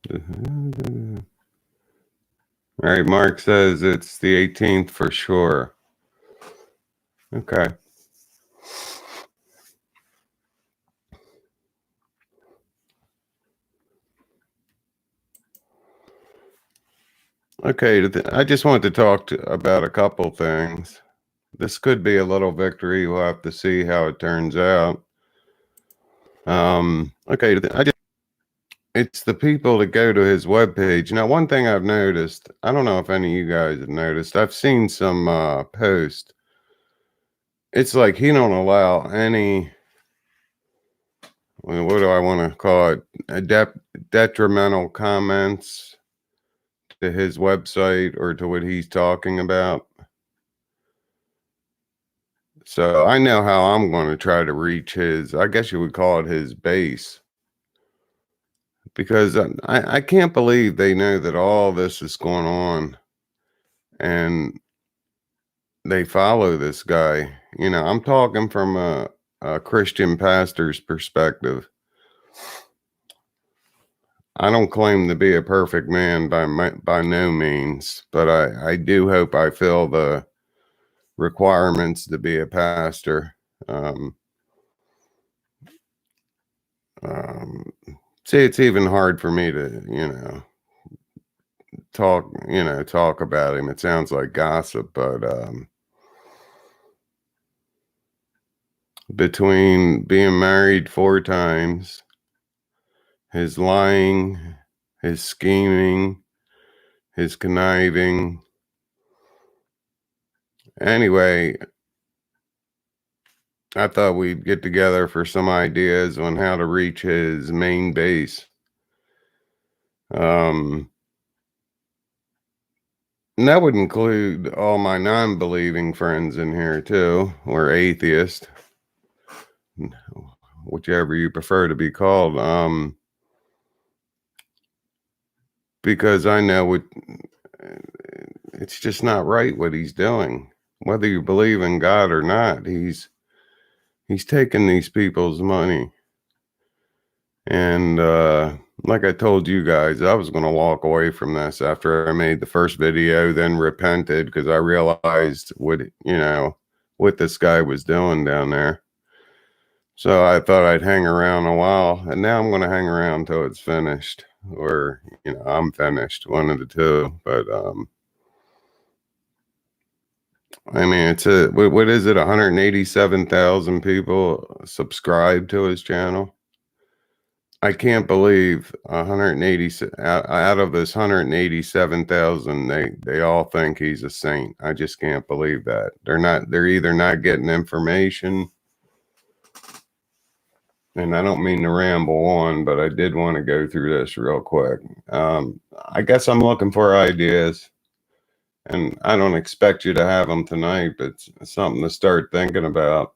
All right, Mark says it's the 18th for sure. Okay. Okay, I just wanted to talk about a couple things. This could be a little victory. We'll have to see how it turns out. Okay, it's the people that go to his webpage. Now, one thing I've noticed, I don't know if any of you guys have noticed, I've seen some posts. It's like he don't allow any, what do I want to call it, detrimental comments to his website or to what he's talking about. So I know how I'm going to try to reach his, I guess you would call it his base. Because I can't believe they know that all this is going on and they follow this guy. You know, I'm talking from a Christian pastor's perspective. I don't claim to be a perfect man by no means, but I do hope I fill the requirements to be a pastor. See, it's even hard for me to, talk about him. It sounds like gossip, but between being married 4 times, his lying, his scheming, his conniving. Anyway, I thought we'd get together for some ideas on how to reach his main base. And that would include all my non-believing friends in here too, or atheist, whichever you prefer to be called. Because I know it's just not right what he's doing. Whether you believe in God or not, he's taking these people's money. And like I told you guys, I was going to walk away from this after I made the first video, then repented because I realized what this guy was doing down there. So I thought I'd hang around a while, and now I'm going to hang around until it's finished, or I'm finished, one of the two. But I mean, it's what is it? 187,000 people subscribe to his channel. I can't believe 180 out of this 187,000, they all think he's a saint. I just can't believe that. They're either not getting information, and I don't mean to ramble on, but I did want to go through this real quick. I guess I'm looking for ideas, and I don't expect you to have them tonight, but it's something to start thinking about.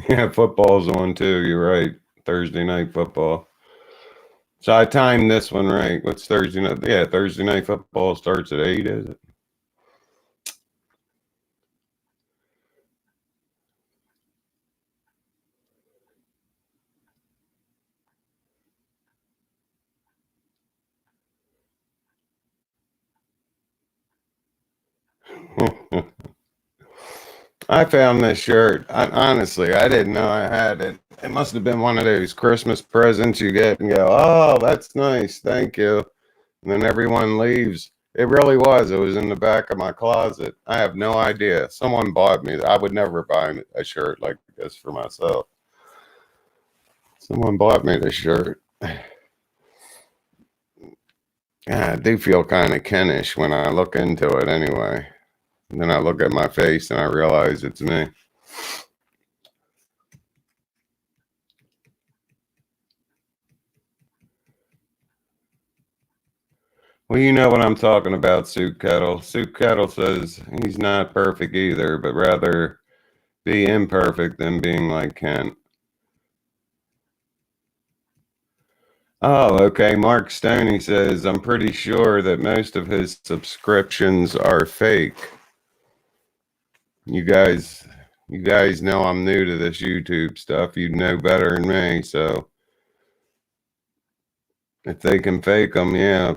Yeah, football's on too. You're right. Thursday night football. So I timed this one right. What's Thursday night? Yeah, Thursday night football starts at 8, is it? I found this shirt. Honestly, I didn't know I had it. It must have been one of those Christmas presents you get and go, oh, that's nice. Thank you. And then everyone leaves. It really was. It was in the back of my closet. I have no idea. Someone bought me. I would never buy a shirt like this for myself. Someone bought me this shirt. Yeah, I do feel kind of Kenish when I look into it anyway. And then I look at my face and I realize it's me. Well, you know what I'm talking about, Soup Kettle. Soup Kettle says he's not perfect either, but rather be imperfect than being like Kent. Oh, okay. Mark Stoney says, I'm pretty sure that most of his subscriptions are fake. You guys You guys know I'm new to this YouTube stuff. You know better than me, so if they can fake them, yeah,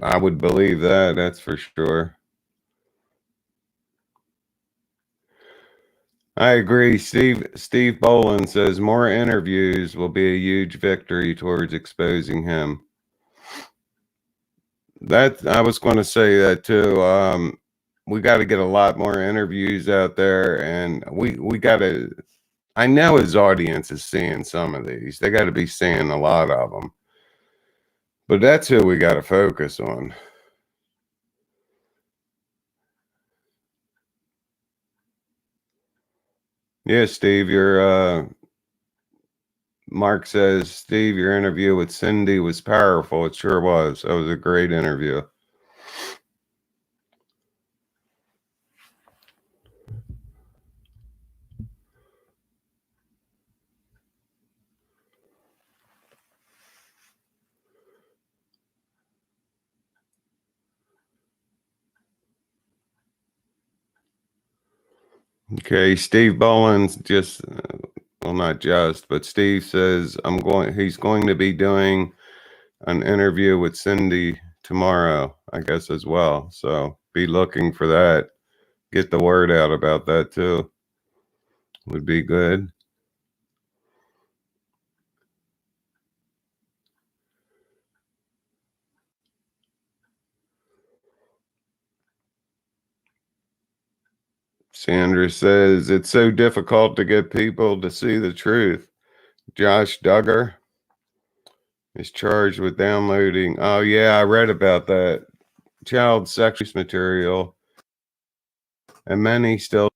I would believe that. That's for sure. I agree. Steve Boland says more interviews will be a huge victory towards exposing him. That I was going to say that too. We got to get a lot more interviews out there, and we got to. I know his audience is seeing some of these. They got to be seeing a lot of them, but that's who we got to focus on. Yeah, Steve, Mark says, Steve, your interview with Cindy was powerful. It sure was. That was a great interview. Okay, Steve Boland's just, well, not just, but Steve says he's going to be doing an interview with Cindy tomorrow, I guess, as well. So be looking for that. Get the word out about that too. Would be good. Sandra says it's so difficult to get people to see the truth. Josh Duggar is charged with downloading. Oh yeah, I read about that. Child sex material, and many still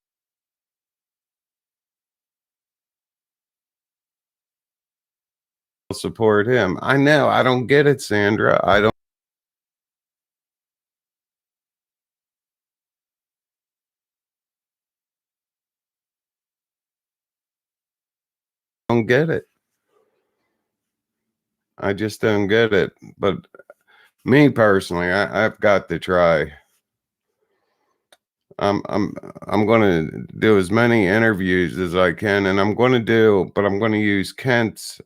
support him. I know. I don't get it, Sandra. I don't get it. I just don't get it. But me personally, I've got to try. I'm going to do as many interviews as I can, and I'm going to use Kent's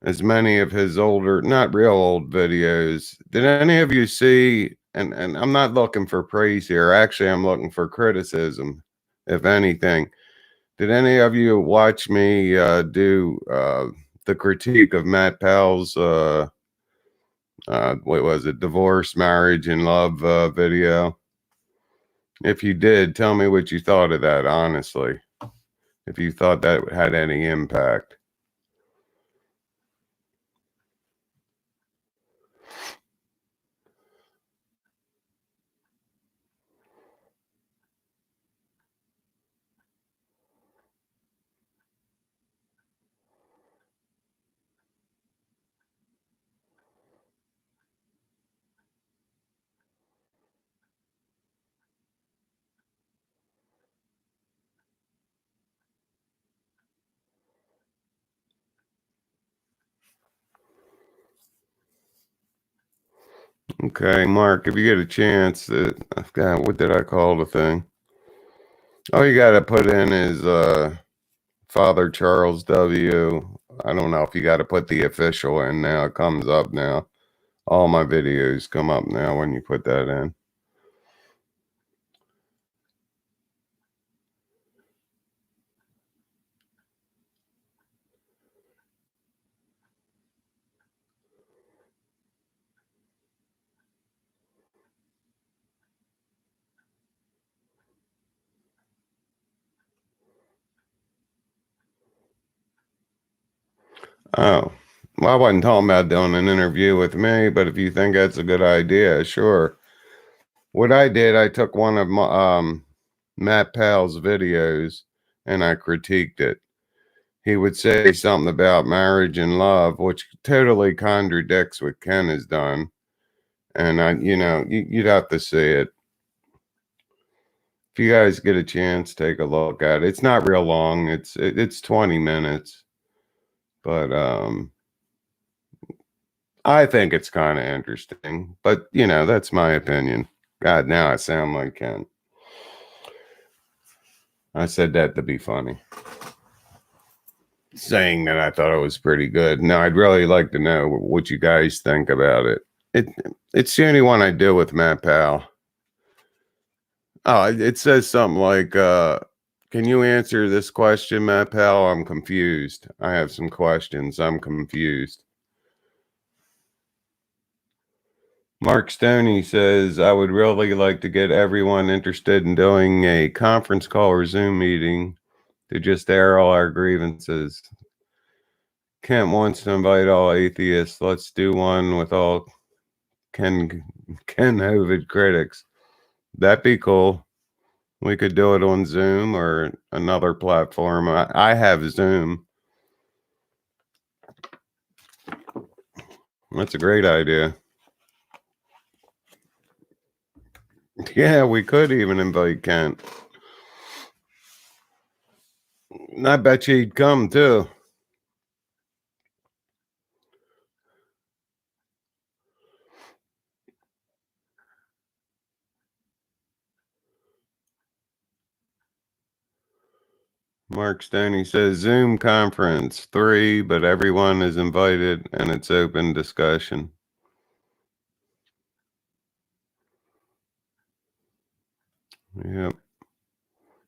as many of his older, not real old videos. Did any of you see? And I'm not looking for praise here. Actually, I'm looking for criticism, if anything. Did any of you watch me do the critique of Matt Powell's what was it, divorce, marriage, and love video? If you did, tell me what you thought of that, honestly. If you thought that had any impact. Okay, Mark, if you get a chance, I forgot, what did I call the thing? All you got to put in is Father Charles W. I don't know if you got to put the official in now. It comes up now. All my videos come up now when you put that in. Oh, well, I wasn't talking about doing an interview with me, but if you think that's a good idea, sure. What I did, I took one of my, Matt Powell's videos and I critiqued it. He would say something about marriage and love, which totally contradicts what Ken has done. And you'd have to see it. If you guys get a chance, take a look at it. It's not real long. It's 20 minutes, but I think it's kind of interesting. But that's my opinion. God, now I sound like Ken. I said that to be funny. Saying that I thought it was pretty good. Now, I'd really like to know what you guys think about it. It's the only one I do with Matt Powell. Oh, it says something like, can you answer this question, Matt Powell? I'm confused. I have some questions. I'm confused. Mark Stoney says, I would really like to get everyone interested in doing a conference call or Zoom meeting to just air all our grievances. Kent wants to invite all atheists. Let's do one with all Ken Hovind critics. That'd be cool. We could do it on Zoom or another platform. I have Zoom. That's a great idea. Yeah, we could even invite Kent. I bet you he'd come too. Mark Stoney says Zoom conference 3, but everyone is invited and it's open discussion. Yep.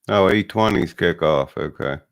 Oh, 8:20's kickoff. Okay.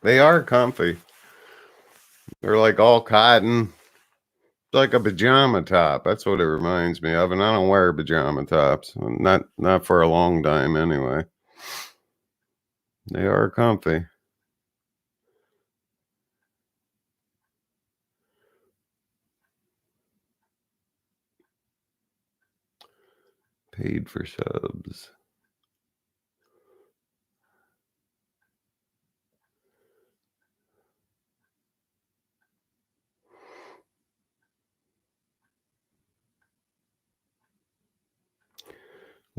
They are comfy. They're like all cotton. It's like a pajama top. That's what it reminds me of. And I don't wear pajama tops. Not for a long time anyway. They are comfy. Paid for subs.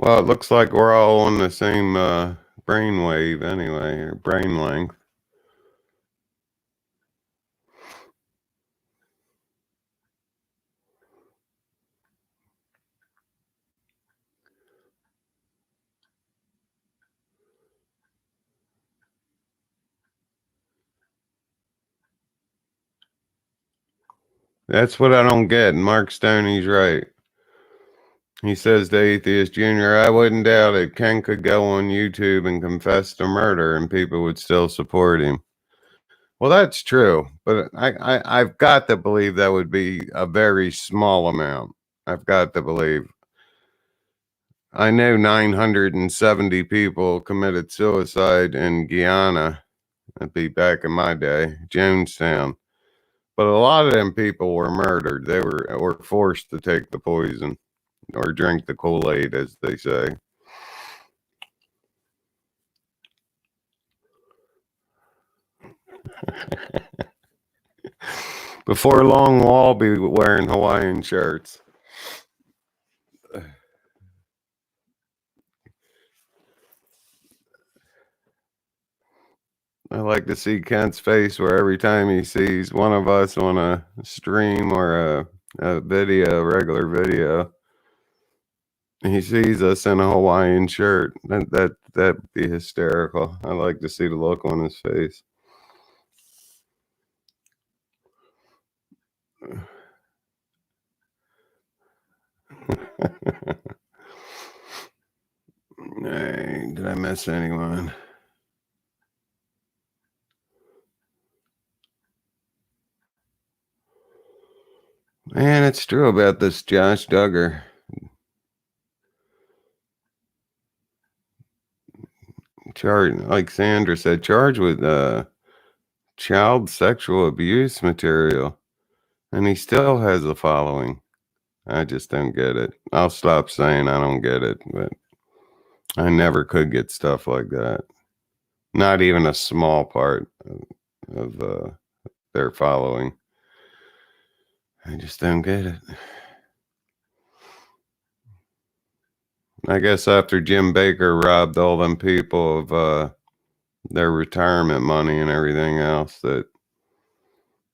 Well, it looks like we're all on the same brain wave anyway, or brain length. That's what I don't get. Mark Stoney's right. He says to Atheist Jr., I wouldn't doubt it. Ken could go on YouTube and confess to murder and people would still support him. Well, that's true, but I've got to believe that would be a very small amount. I've got to believe. I know 970 people committed suicide in Guyana. That'd be back in my day, Jonestown. But a lot of them people were murdered. They were forced to take the poison or drink the Kool-Aid, as they say. Before long, we'll all be wearing Hawaiian shirts. I like to see Kent's face where every time he sees one of us on a stream or a video, regular video, he sees us in a Hawaiian shirt. That'd be hysterical. I like to see the look on his face. Hey, did I miss anyone? Man, it's true about this Josh Duggar. Charged, like Sandra said, charged with child sexual abuse material. And he still has a following. I just don't get it. I'll stop saying I don't get it, but I never could get stuff like that. Not even a small part of their following. I just don't get it. I guess after Jim Baker robbed all them people of their retirement money and everything else, that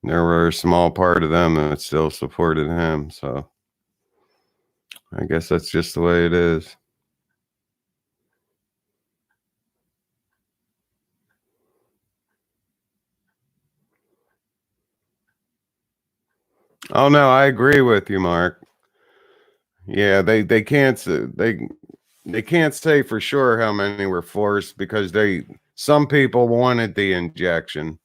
there were a small part of them that still supported him. So I guess that's just the way it is. Oh no, I agree with you, Mark. Yeah, they can't they can't say for sure how many were forced because some people wanted the injection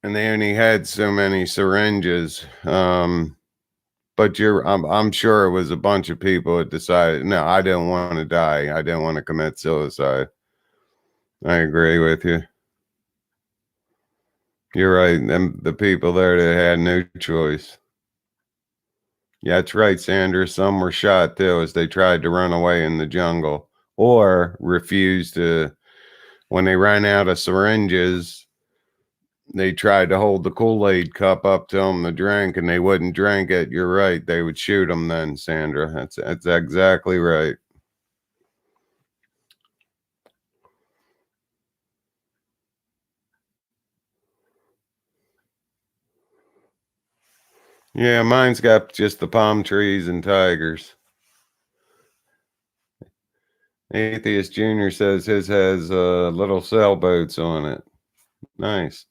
and they only had so many syringes. But I'm sure it was a bunch of people that decided, no, I don't want to die. I don't want to commit suicide. I agree with you. You're right. And the people there that had no choice. Yeah, that's right, Sandra. Some were shot too as they tried to run away in the jungle or refused to. When they ran out of syringes, they tried to hold the Kool-Aid cup up to them to drink, and they wouldn't drink it. You're right. They would shoot them then, Sandra. That's exactly right. Yeah, mine's got just the palm trees and tigers. Atheist Junior says his has little sailboats on it. Nice.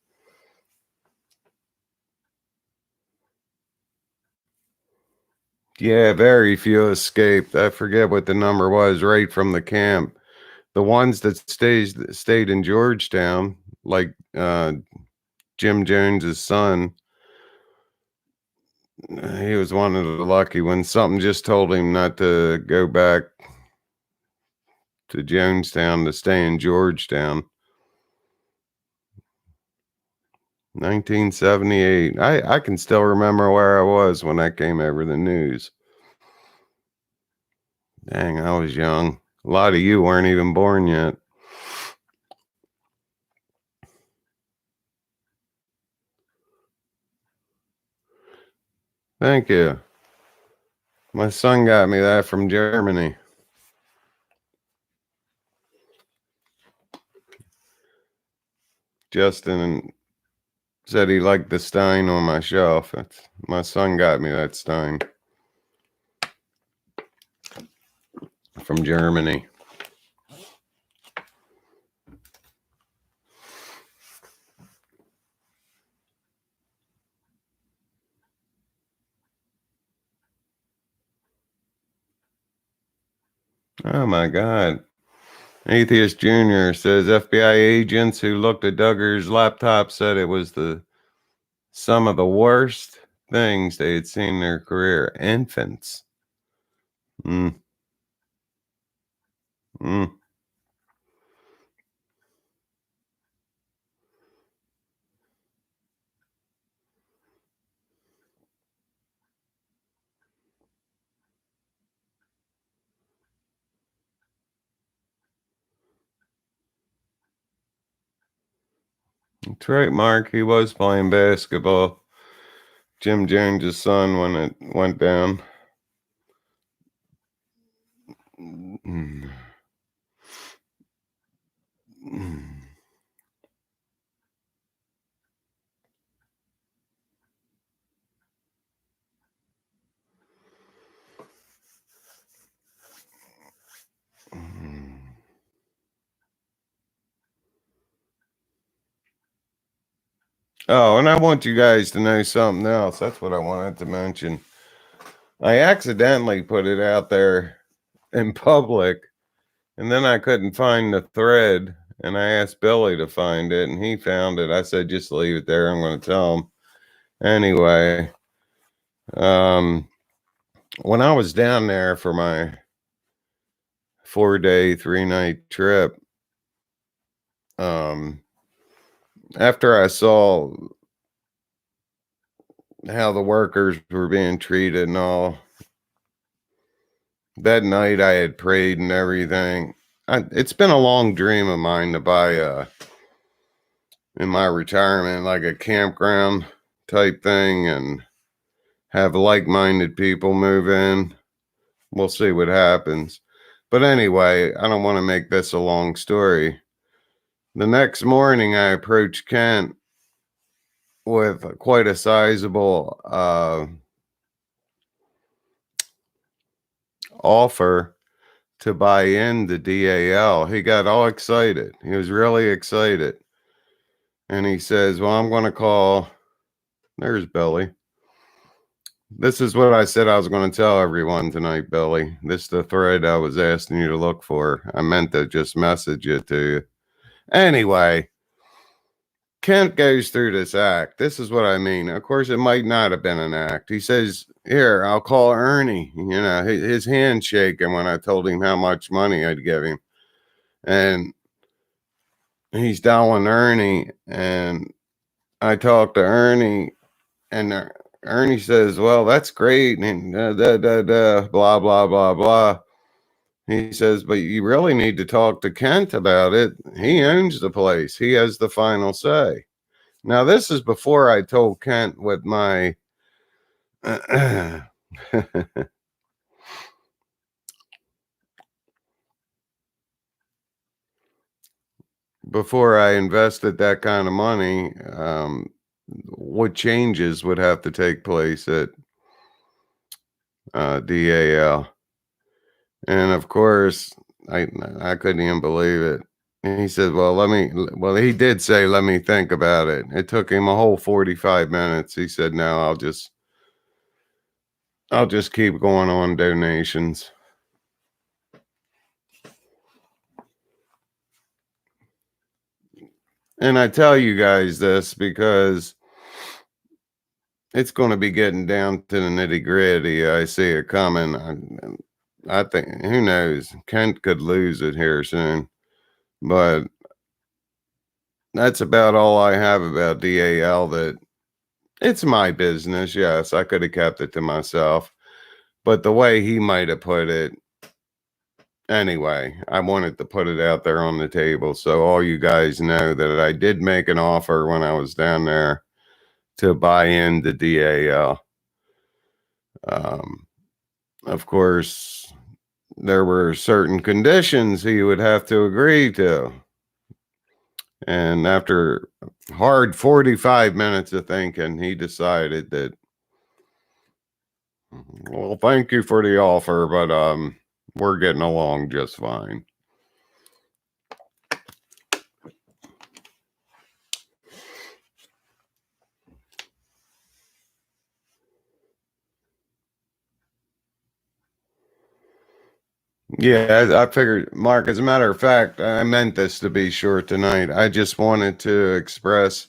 Yeah, very few escaped. I forget what the number was right from the camp. The ones that stayed in Georgetown, like Jim Jones's son, he was one of the lucky ones. Something just told him not to go back to Jonestown, to stay in Georgetown. 1978. I can still remember where I was when that came over the news. Dang, I was young. A lot of you weren't even born yet. Thank you. My son got me that from Germany. Justin said he liked the Stein on my shelf. My son got me that Stein from Germany. Oh my God. Atheist Junior says FBI agents who looked at Duggar's laptop said it was some of the worst things they had seen in their career. Infants. Mm. Mm. That's right, Mark. He was playing basketball. Jim Jones' son when it went down. Mm. Mm. Oh, and I want you guys to know something else. That's what I wanted to mention. I accidentally put it out there in public, and then I couldn't find the thread, and I asked Billy to find it, and he found it. I said, just leave it there. I'm going to tell him. Anyway, when I was down there for my 4-day, 3-night trip, after I saw how the workers were being treated and all, that night I had prayed and everything. it's been a long dream of mine to buy in my retirement, like a campground type thing, and have like-minded people move in. We'll see what happens. But anyway, I don't want to make this a long story. The next morning, I approached Kent with quite a sizable offer to buy in the DAL. He got all excited. He was really excited. And he says, well, I'm going to call. There's Billy. This is what I said I was going to tell everyone tonight, Billy. This is the thread I was asking you to look for. I meant to just message it to you. Anyway, Kent goes through this act. This is what I mean. Of course, it might not have been an act. He says, here, I'll call Ernie. You know, his hand shaking when I told him how much money I'd give him. And he's dialing Ernie. And I talked to Ernie. And Ernie says, well, that's great. And blah, blah, blah, blah. He says, but you really need to talk to Kent about it. He owns the place. He has the final say. Now, this is before I told Kent what my before I invested that kind of money, what changes would have to take place at DAL. And of course, I couldn't even believe it. And he said, well, he did say, let me think about it. It took him a whole 45 minutes. He said, no, I'll just keep going on donations. And I tell you guys this because it's going to be getting down to the nitty gritty. I see it coming. I think, who knows? Kent could lose it here soon. But that's about all I have about DAL. That it's my business. Yes, I could have kept it to myself. But the way he might have put it, anyway, I wanted to put it out there on the table so all you guys know that I did make an offer when I was down there to buy in the DAL. Of course, there were certain conditions he would have to agree to. And after hard 45 minutes of thinking, he decided that, well, thank you for the offer, but we're getting along just fine. Yeah, I figured, Mark, as a matter of fact, I meant this to be short tonight. I just wanted to express,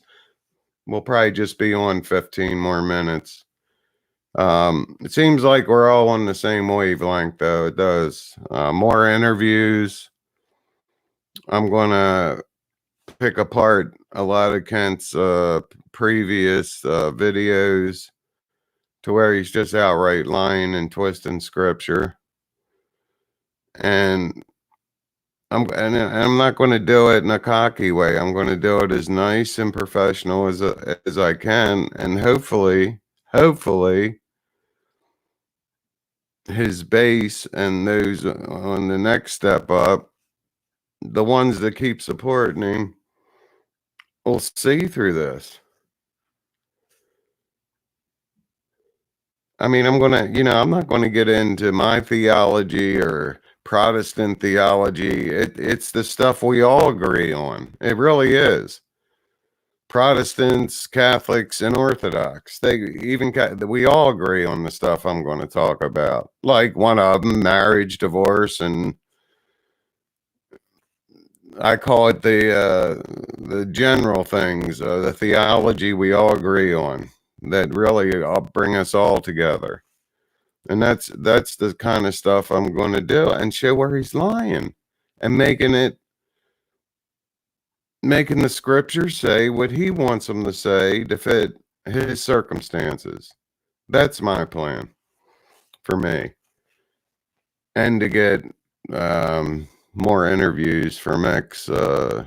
we'll probably just be on 15 more minutes. It seems like we're all on the same wavelength, though. It does. More interviews. I'm going to pick apart a lot of Kent's previous videos to where he's just outright lying and twisting scripture. And I'm not going to do it in a cocky way. I'm going to do it as nice and professional as I can, and hopefully his base and those on the next step up, the ones that keep supporting him, will see through this. I mean, I'm not going to get into my theology or Protestant theology. It's the stuff we all agree on. It really is. Protestants, Catholics, and Orthodox. We all agree on the stuff I'm going to talk about. Like one of them, marriage, divorce, and I call it the general things, the theology we all agree on that really bring us all together. And that's the kind of stuff I'm going to do and show where he's lying and making the scripture say what he wants them to say to fit his circumstances. That's my plan for me. And to get more interviews from ex-DAL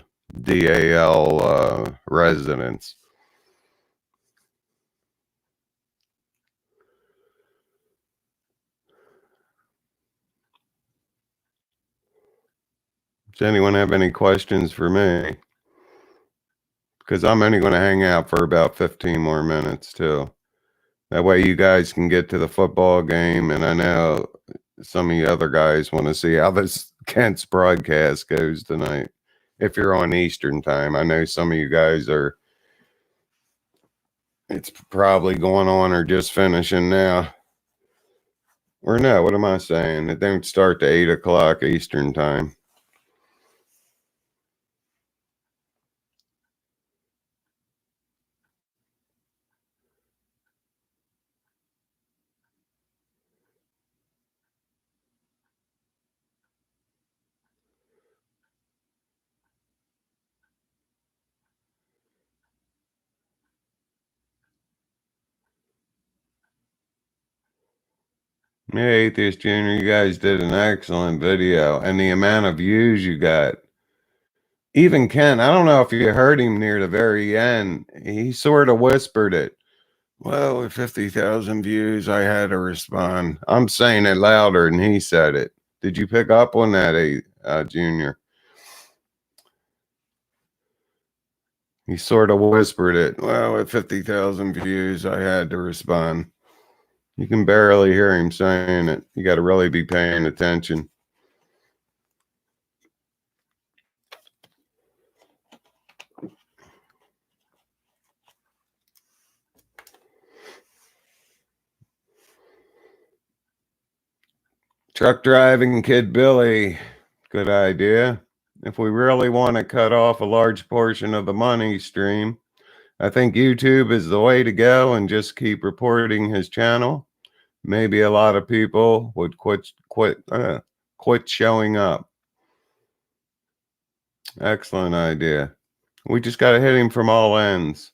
residents. Does anyone have any questions for me? Because I'm only going to hang out for about 15 more minutes too. That way you guys can get to the football game, and I know some of you other guys want to see how this Kent's broadcast goes tonight. If you're on Eastern time, I know some of you guys are, it's probably going on or just finishing now. Or no, what am I saying? It don't start to 8 o'clock Eastern time. Yeah, Atheist Junior, you guys did an excellent video, and the amount of views you got. Even Ken, I don't know if you heard him near the very end. He sort of whispered it. Well, with 50,000 views, I had to respond. I'm saying it louder than he said it. Did you pick up on that, Junior? He sort of whispered it. Well, with 50,000 views, I had to respond. You can barely hear him saying it. You got to really be paying attention. Truck driving kid Billy, good idea. If we really want to cut off a large portion of the money stream, I think YouTube is the way to go, and just keep reporting his channel. Maybe a lot of people would quit showing up. Excellent idea. We just got to hit him from all ends.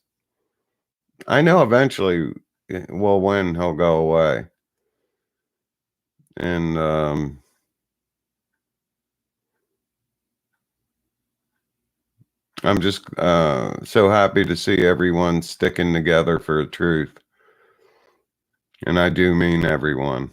I know eventually we'll win, he'll go away. And I'm just so happy to see everyone sticking together for the truth. And I do mean everyone.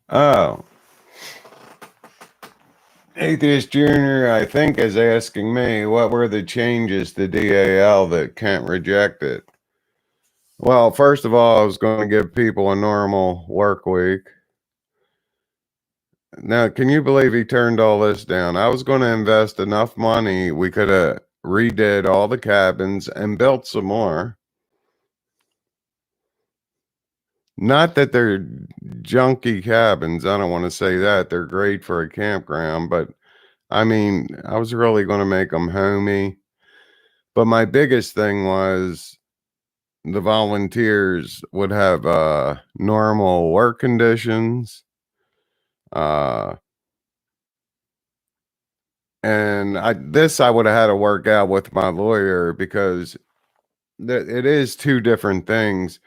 Oh. Atheist Junior, I think, is asking me, what were the changes to DAL that Kent rejected? Well, first of all, I was going to give people a normal work week. Now, can you believe he turned all this down? I was going to invest enough money, we could have redid all the cabins and built some more. Not that they're junky cabins. I don't want to say that. They're great for a campground, but I mean, I was really going to make them homey. But my biggest thing was the volunteers would have normal work conditions. And I would have had to work out with my lawyer, because it is two different things.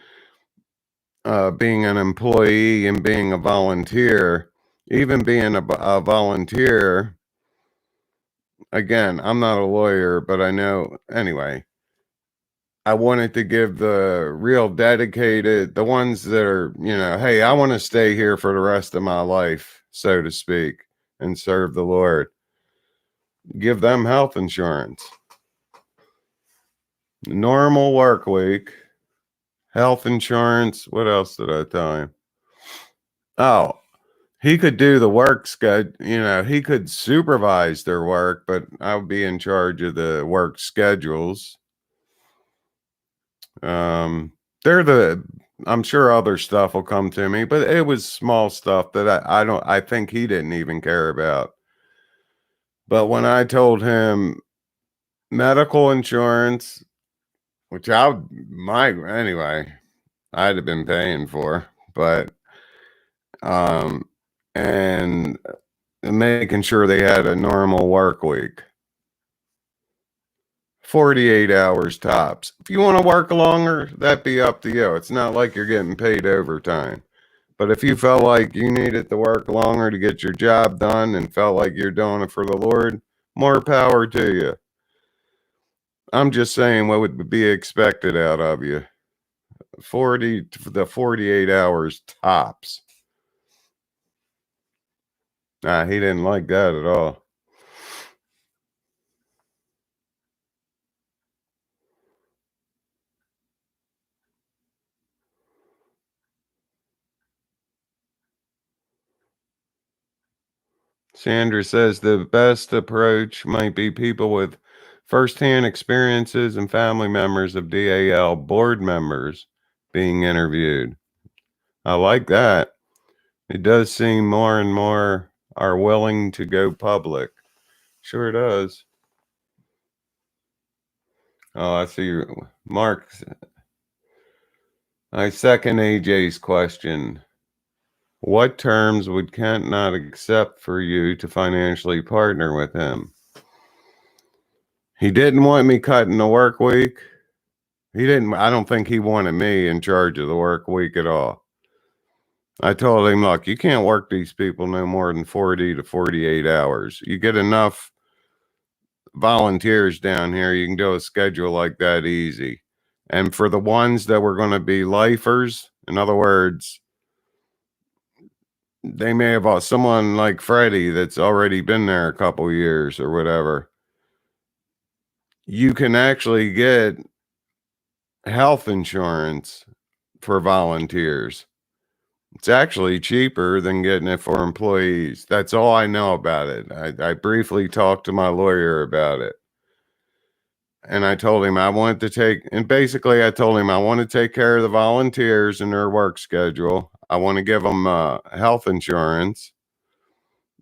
Being an employee and being a volunteer. Even being a volunteer, again, I'm not a lawyer, but I know, anyway, I wanted to give the real dedicated, the ones that are, hey, I want to stay here for the rest of my life, so to speak, and serve the Lord. Give them health insurance. Normal work week. Health insurance. What else did I tell him? Oh, he could do the work schedule. He could supervise their work, but I would be in charge of the work schedules. I'm sure other stuff will come to me, but it was small stuff that I think he didn't even care about. But when I told him medical insurance, which anyway, I'd have been paying for, but, and making sure they had a normal work week. 48 hours tops. If you want to work longer, that'd be up to you. It's not like you're getting paid overtime. But if you felt like you needed to work longer to get your job done and felt like you're doing it for the Lord, more power to you. I'm just saying what would be expected out of you. 48 hours tops. Nah, he didn't like that at all. Sandra says the best approach might be people with firsthand experiences and family members of DAL board members being interviewed. I like that. It does seem more and more are willing to go public. Sure does. Oh, I see. Mark, I second AJ's question. What terms would Kent not accept for you to financially partner with him? He didn't want me cutting the work week. I don't think he wanted me in charge of the work week at all. I told him, look, you can't work these people no more than 40 to 48 hours. You get enough volunteers down here, you can do a schedule like that easy. And for the ones that were going to be lifers, in other words, they may have someone like Freddie that's already been there a couple years or whatever. You can actually get health insurance for volunteers. It's actually cheaper than getting it for employees. That's all I know about it. I briefly talked to my lawyer about it. And I told him I wanted to take care of the volunteers and their work schedule. I want to give them health insurance,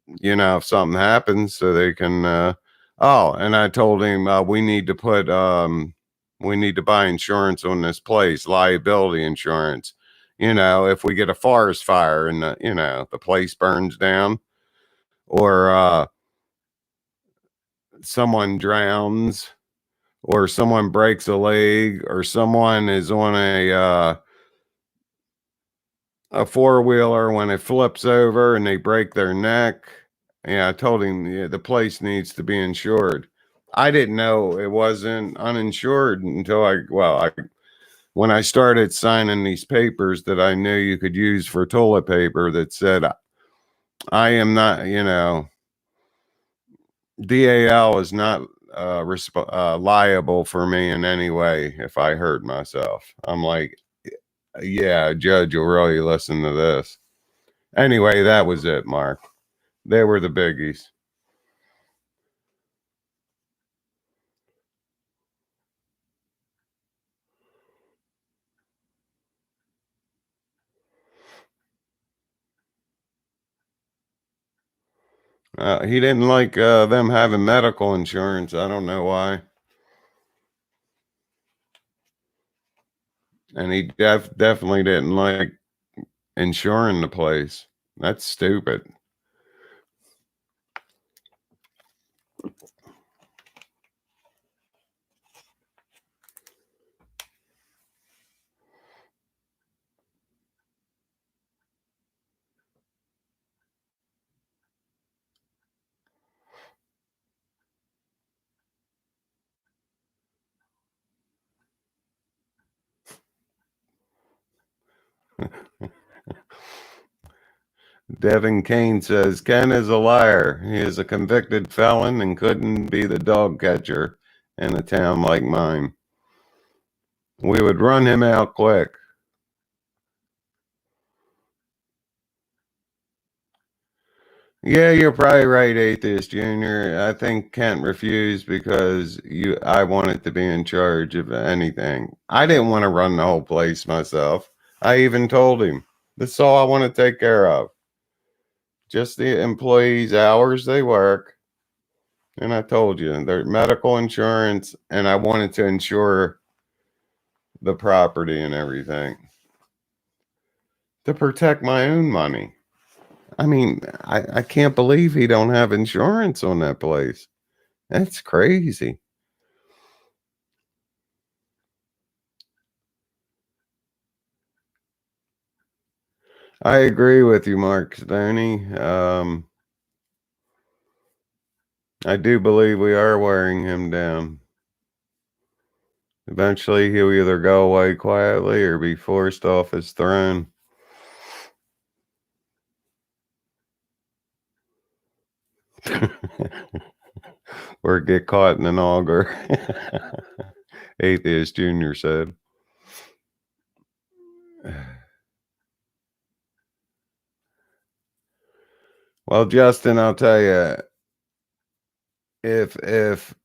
if something happens so they can, and I told him we need to buy insurance on this place, liability insurance. If we get a forest fire and the place burns down, or someone drowns, or someone breaks a leg, or someone is on a four-wheeler when it flips over and they break their neck. Yeah, I told him the place needs to be insured. I didn't know it wasn't uninsured until when I started signing these papers that I knew you could use for toilet paper that said, I am not, DAL is not liable for me in any way if I hurt myself. I'm like, yeah, Judge will really listen to this. Anyway, that was it, Mark. They were the biggies. He didn't like them having medical insurance. I don't know why. And he definitely didn't like insuring the place. That's stupid. Devin Kane says Ken is a liar. He is a convicted felon and couldn't be the dog catcher in a town like mine. We would run him out quick. Yeah, you're probably right, Atheist Junior. I think Kent refused because I wanted to be in charge of anything. I didn't want to run the whole place myself. I even told him, this is all I want to take care of. Just the employees' hours they work. And I told you, their medical insurance, and I wanted to insure the property and everything to protect my own money. I mean, I can't believe he don't have insurance on that place. That's crazy. I agree with you, Mark Stoney. I do believe we are wearing him down. Eventually, he'll either go away quietly or be forced off his throne. Or get caught in an auger. Atheist Jr. said. Well, Justin, I'll tell you, if if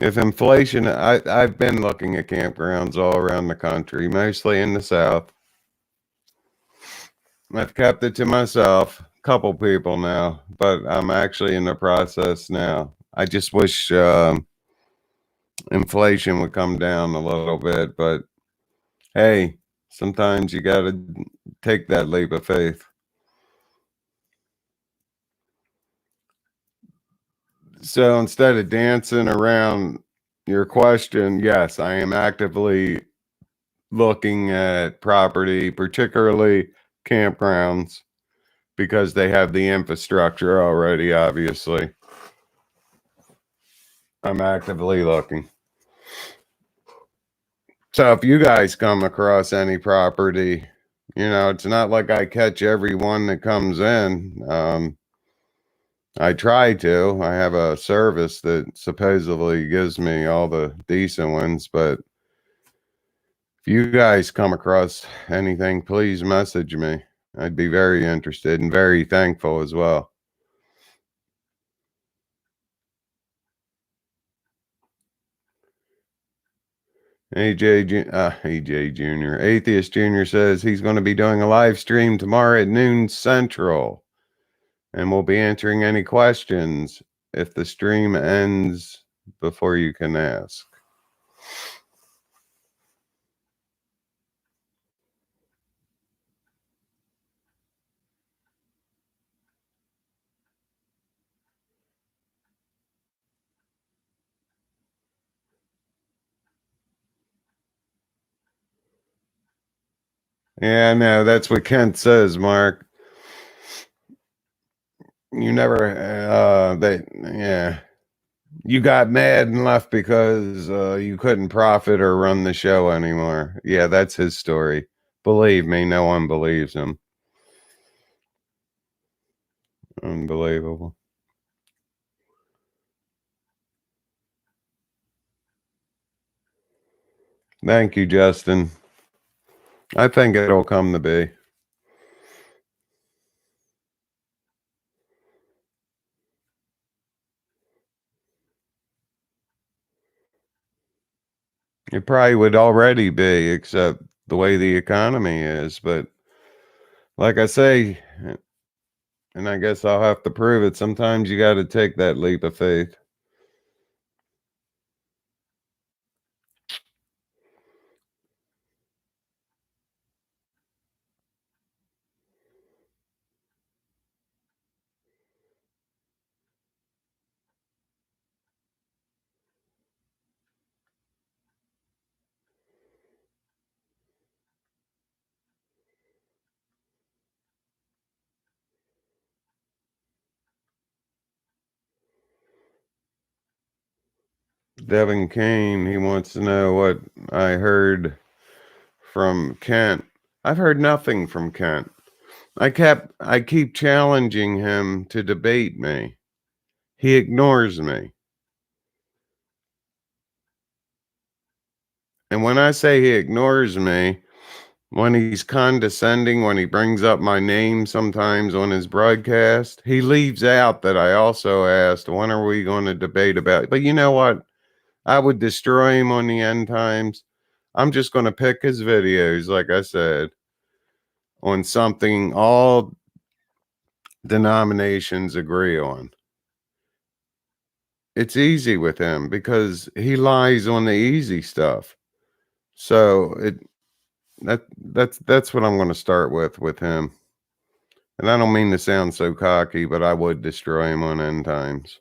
inflation, I've been looking at campgrounds all around the country, mostly in the South. I've kept it to myself, a couple people now, but I'm actually in the process now. I just wish inflation would come down a little bit, but hey, sometimes you got to take that leap of faith. So instead of dancing around your question, yes, I am actively looking at property, particularly campgrounds, because they have the infrastructure already, obviously. I'm actively looking. So if you guys come across any property, it's not like I catch every one that comes in. I try to. I have a service that supposedly gives me all the decent ones, but if you guys come across anything, please message me. I'd be very interested and very thankful as well. AJ Jr. Atheist Jr. says he's going to be doing a live stream tomorrow at noon Central, and we'll be answering any questions if the stream ends before you can ask. Yeah, no, that's what Kent says, Mark. You never, you got mad and left because you couldn't profit or run the show anymore. Yeah, that's his story. Believe me, no one believes him. Unbelievable. Thank you, Justin. I think it'll come to be. It probably would already be, except the way the economy is. But like I say, and I guess I'll have to prove it, sometimes you got to take that leap of faith. Devin Kane, he wants to know what I heard from Kent. I've heard nothing from Kent. I keep challenging him to debate me. He ignores me. And when I say he ignores me, when he's condescending, when he brings up my name sometimes on his broadcast, he leaves out that I also asked, when are we going to debate about it? But you know what? I would destroy him on the end times. I'm just going to pick his videos, like I said, on something all denominations agree on. It's easy with him because he lies on the easy stuff. So that's what I'm going to start with him. And I don't mean to sound so cocky, but I would destroy him on end times.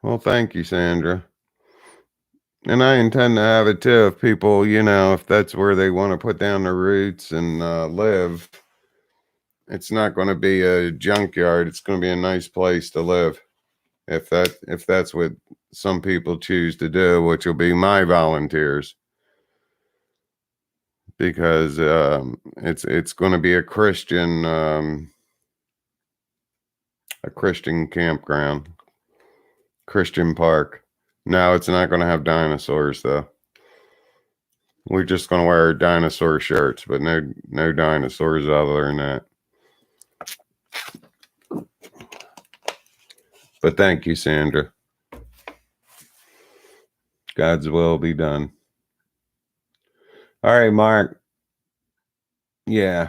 Well, thank you, Sandra. And I intend to have it too. If people, if that's where they want to put down their roots and live, it's not going to be a junkyard. It's going to be a nice place to live. If that's what some people choose to do, which will be my volunteers, because it's going to be a Christian campground, Christian park. No, it's not going to have dinosaurs though. We're just going to wear dinosaur shirts, but no dinosaurs other than that. But thank you, Sandra. God's will be done. All right, Mark. Yeah.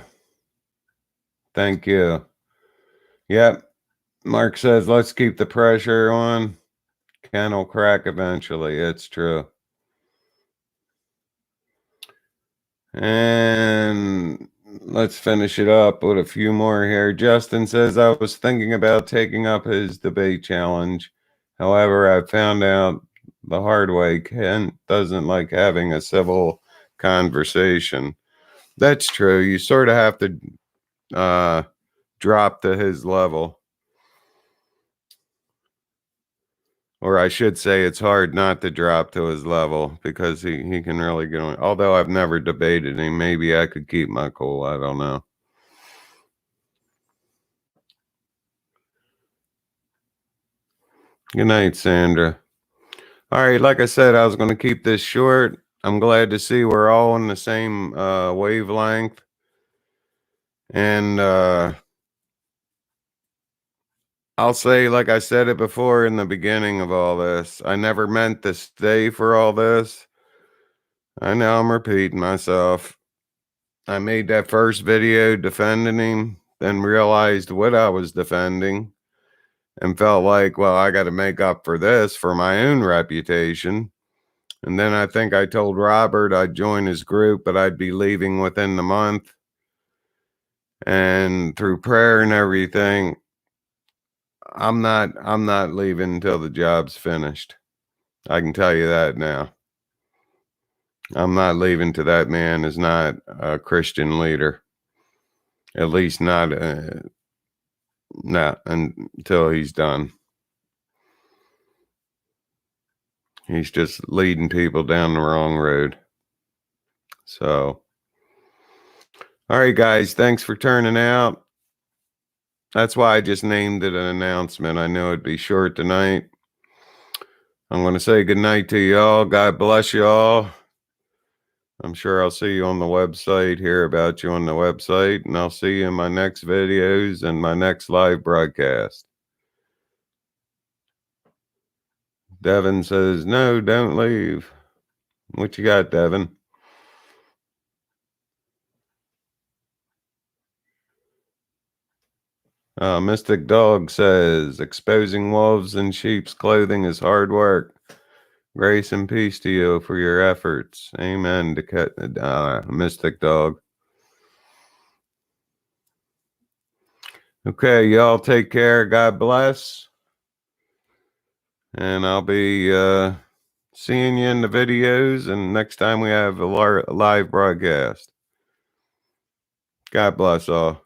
Thank you. Yep. Mark says, let's keep the pressure on. Ken will crack eventually. It's true. And let's finish it up with a few more here. Justin says, I was thinking about taking up his debate challenge. However, I found out the hard way Kent doesn't like having a civil conversation. That's true. You sort of have to drop to his level. Or I should say it's hard not to drop to his level because he can really get on. Although I've never debated him, maybe I could keep my cool. I don't know. Good night, Sandra. All right, like I said, I was going to keep this short. I'm glad to see we're all on the same wavelength. And I'll say, like I said it before in the beginning of all this, I never meant to stay for all this. I know I'm repeating myself. I made that first video defending him, then realized what I was defending and felt like, well, I got to make up for this for my own reputation. And then I think I told Robert I'd join his group, but I'd be leaving within the month. And through prayer and everything, I'm not leaving until the job's finished. I can tell you that now. I'm not leaving till that man is not a Christian leader. At least not until he's done. He's just leading people down the wrong road. So, all right, guys, thanks for turning out. That's why I just named it an announcement. I knew it'd be short tonight. I'm going to say good night to you all. God bless you all. I'm sure I'll see you on the website, hear about you on the website, and I'll see you in my next videos and my next live broadcast. Devin says, no, don't leave. What you got, Devin? Mystic Dog says, exposing wolves in sheep's clothing is hard work. Grace and peace to you for your efforts. Amen to Mystic Dog. Okay, y'all take care. God bless. And I'll be seeing you in the videos, and next time we have a live broadcast. God bless all.